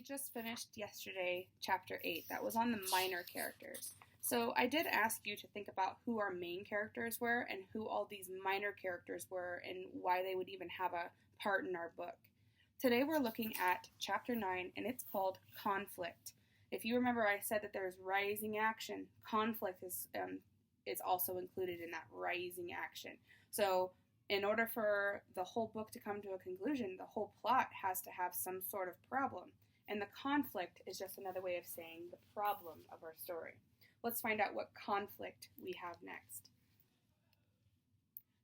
We just finished yesterday chapter 8 that was on the minor characters. So I did ask you to think about who our main characters were and who all these minor characters were and why they would even have a part in our book. Today we're looking at chapter 9 and it's called Conflict. If you remember, I said that there's rising action. Conflict is also included in that rising action. So in order for the whole book to come to a conclusion, the whole plot has to have some sort of problem. And the conflict is just another way of saying the problem of our story. Let's find out what conflict we have next.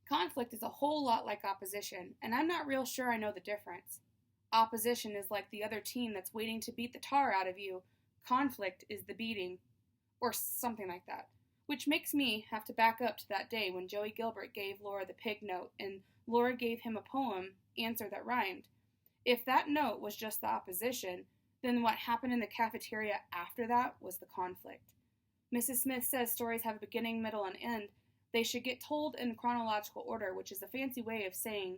Conflict is a whole lot like opposition, and I'm not real sure I know the difference. Opposition is like the other team that's waiting to beat the tar out of you. Conflict is the beating, or something like that. Which makes me have to back up to that day when Joey Gilbert gave Laura the pig note, and Laura gave him a poem answer that rhymed. If that note was just the opposition, then what happened in the cafeteria after that was the conflict. Mrs. Smith says stories have a beginning, middle, and end. They should get told in chronological order, which is a fancy way of saying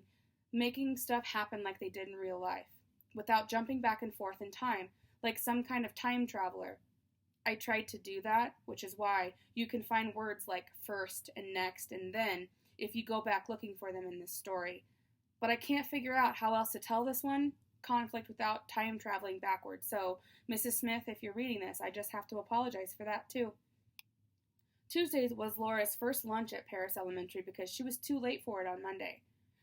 making stuff happen like they did in real life, without jumping back and forth in time, like some kind of time traveler. I tried to do that, which is why you can find words like first and next and then if you go back looking for them in this story. But I can't figure out how else to tell this one, conflict without time traveling backwards. So, Mrs. Smith, if you're reading this, I just have to apologize for that too. Tuesdays was Laura's first lunch at Paris Elementary because she was too late for it on Monday.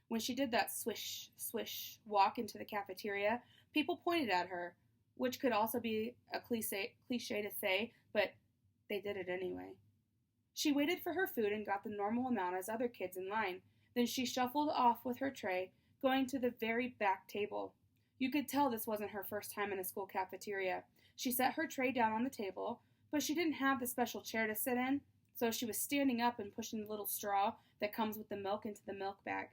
When she did that swish, swish walk into the cafeteria, people pointed at her, which could also be a cliche to say, but they did it anyway. She waited for her food and got the normal amount as other kids in line. Then she shuffled off with her tray, going to the very back table. You could tell this wasn't her first time in a school cafeteria. She set her tray down on the table, but she didn't have the special chair to sit in, so she was standing up and pushing the little straw that comes with the milk into the milk bag.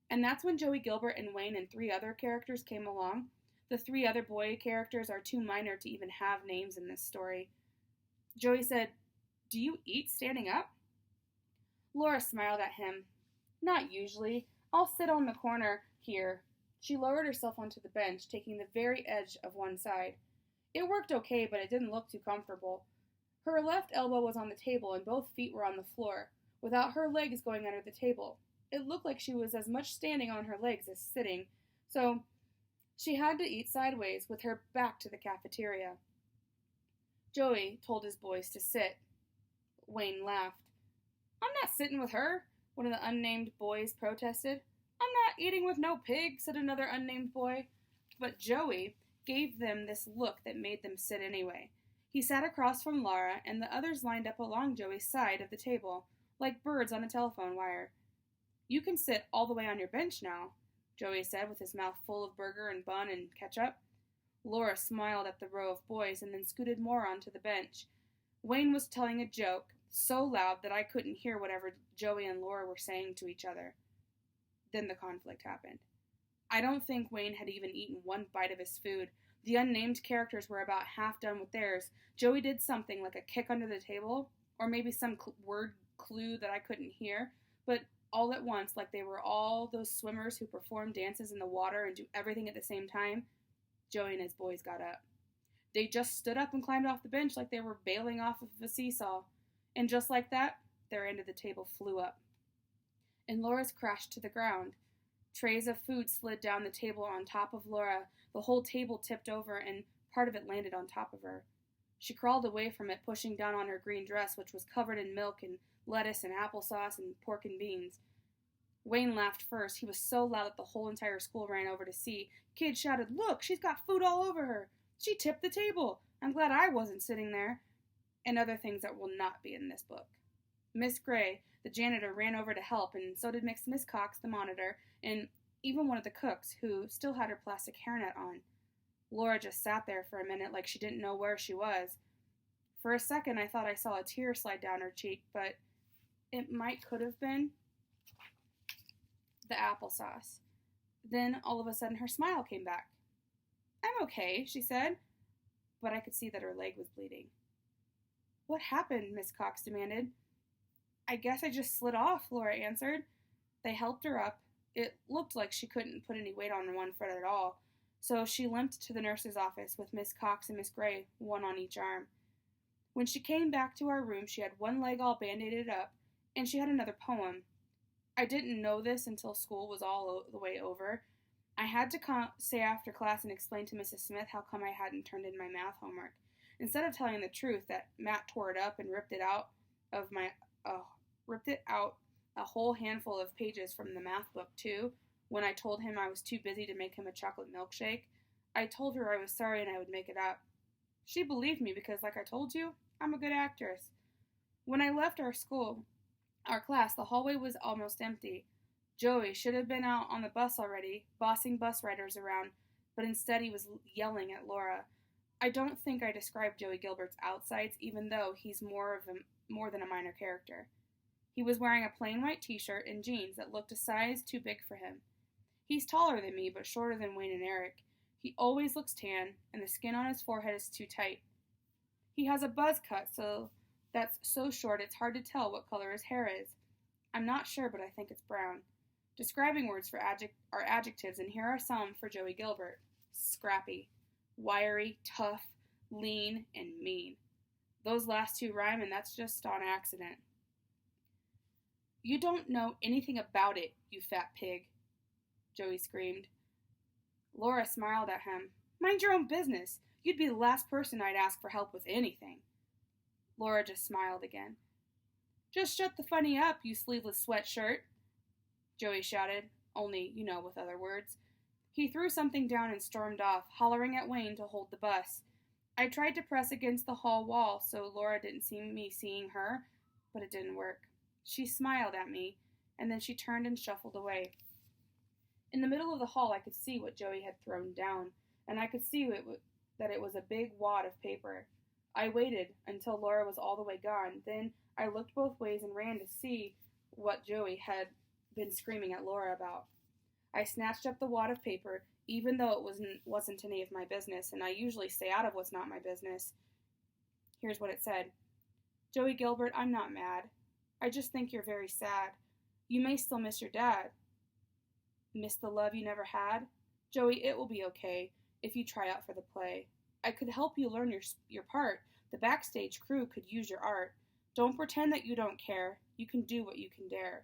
And that's when Joey Gilbert and Wayne and 3 other characters came along. The 3 other boy characters are too minor to even have names in this story. Joey said, "Do you eat standing up?" Laura smiled at him. "Not usually. I'll sit on the corner here." She lowered herself onto the bench, taking the very edge of one side. It worked okay, but it didn't look too comfortable. Her left elbow was on the table and both feet were on the floor, without her legs going under the table. It looked like she was as much standing on her legs as sitting, so she had to eat sideways with her back to the cafeteria. Joey told his boys to sit. Wayne laughed. "I'm not sitting with her," one of the unnamed boys protested. "I'm not eating with no pig," said another unnamed boy. But Joey gave them this look that made them sit anyway. He sat across from Laura, and the others lined up along Joey's side of the table, like birds on a telephone wire. "You can sit all the way on your bench now," Joey said with his mouth full of burger and bun and ketchup. Laura smiled at the row of boys and then scooted more onto the bench. Wayne was telling a joke, so loud that I couldn't hear whatever Joey and Laura were saying to each other. Then the conflict happened. I don't think Wayne had even eaten one bite of his food. The unnamed characters were about half done with theirs. Joey did something like a kick under the table, or maybe some word clue that I couldn't hear, but all at once, like they were all those swimmers who perform dances in the water and do everything at the same time, Joey and his boys got up. They just stood up and climbed off the bench like they were bailing off of a seesaw. And just like that, their end of the table flew up. And Laura's crashed to the ground. Trays of food slid down the table on top of Laura. The whole table tipped over and part of it landed on top of her. She crawled away from it, pushing down on her green dress, which was covered in milk and lettuce and applesauce and pork and beans. Wayne laughed first. He was so loud that the whole entire school ran over to see. Kids shouted, "Look, she's got food all over her. She tipped the table. I'm glad I wasn't sitting there." And other things that will not be in this book. Miss Gray, the janitor, ran over to help, and so did Miss Cox, the monitor, and even one of the cooks, who still had her plastic hairnet on. Laura just sat there for a minute like she didn't know where she was. For a second, I thought I saw a tear slide down her cheek, but it could have been the applesauce. Then, all of a sudden, her smile came back. "I'm okay," she said, but I could see that her leg was bleeding. "What happened?" Miss Cox demanded. "I guess I just slid off," Laura answered. They helped her up. It looked like she couldn't put any weight on one foot at all, so she limped to the nurse's office with Miss Cox and Miss Gray, one on each arm. When she came back to our room, she had one leg all band-aided up, and she had another poem. I didn't know this until school was all the way over. I had to say after class and explain to Mrs. Smith how come I hadn't turned in my math homework. Instead of telling the truth that Matt tore it up and ripped it out a whole handful of pages from the math book too, when I told him I was too busy to make him a chocolate milkshake, I told her I was sorry and I would make it up. She believed me because, like I told you, I'm a good actress. When I left our class, the hallway was almost empty. Joey should have been out on the bus already, bossing bus riders around, but instead he was yelling at Laura. I don't think I described Joey Gilbert's outsides, even though he's more than a minor character. He was wearing a plain white t-shirt and jeans that looked a size too big for him. He's taller than me, but shorter than Wayne and Eric. He always looks tan, and the skin on his forehead is too tight. He has a buzz cut, that's so short it's hard to tell what color his hair is. I'm not sure, but I think it's brown. Describing words are adjectives, and here are some for Joey Gilbert. Scrappy, wiry, tough, lean, and mean. Those last two rhyme, and that's just on accident. You don't know anything about it, you fat pig, Joey screamed. Laura smiled at him. Mind your own business. You'd be the last person I'd ask for help with anything. Laura just smiled again. Just shut the funny up, you sleeveless sweatshirt, Joey shouted, only, with other words. He threw something down and stormed off, hollering at Wayne to hold the bus. I tried to press against the hall wall so Laura didn't see me seeing her, but it didn't work. She smiled at me, and then she turned and shuffled away. In the middle of the hall, I could see what Joey had thrown down, and I could see that it was a big wad of paper. I waited until Laura was all the way gone. Then I looked both ways and ran to see what Joey had been screaming at Laura about. I snatched up the wad of paper, even though it wasn't any of my business, and I usually stay out of what's not my business. Here's what it said. Joey Gilbert, I'm not mad. I just think you're very sad. You may still miss your dad. Miss the love you never had? Joey, it will be okay if you try out for the play. I could help you learn your part. The backstage crew could use your art. Don't pretend that you don't care. You can do what you can dare.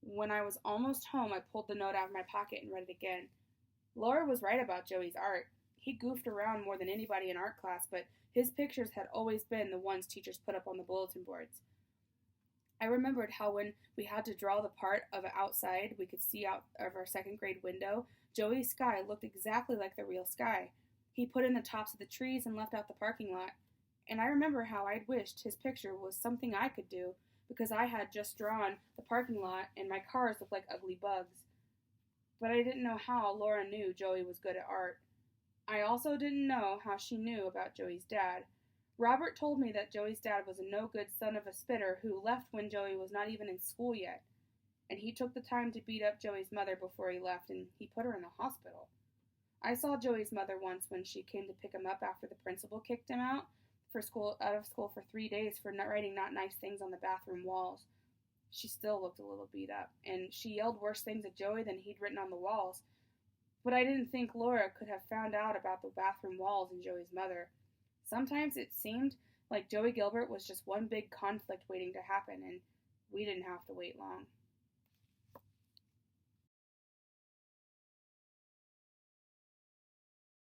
When I was almost home, I pulled the note out of my pocket and read it again. Laura was right about Joey's art. He goofed around more than anybody in art class, but his pictures had always been the ones teachers put up on the bulletin boards. I remembered how when we had to draw the part of outside we could see out of our second grade window, Joey's sky looked exactly like the real sky. He put in the tops of the trees and left out the parking lot. And I remember how I'd wished his picture was something I could do, because I had just drawn the parking lot and my cars looked like ugly bugs. But I didn't know how Laura knew Joey was good at art. I also didn't know how she knew about Joey's dad. Robert told me that Joey's dad was a no-good son of a spitter who left when Joey was not even in school yet. And he took the time to beat up Joey's mother before he left, and he put her in the hospital. I saw Joey's mother once when she came to pick him up after the principal kicked him out of school for 3 days for not writing not nice things on the bathroom walls. She still looked a little beat up, and she yelled worse things at Joey than he'd written on the walls. But I didn't think Laura could have found out about the bathroom walls and Joey's mother. Sometimes it seemed like Joey Gilbert was just one big conflict waiting to happen, and we didn't have to wait long.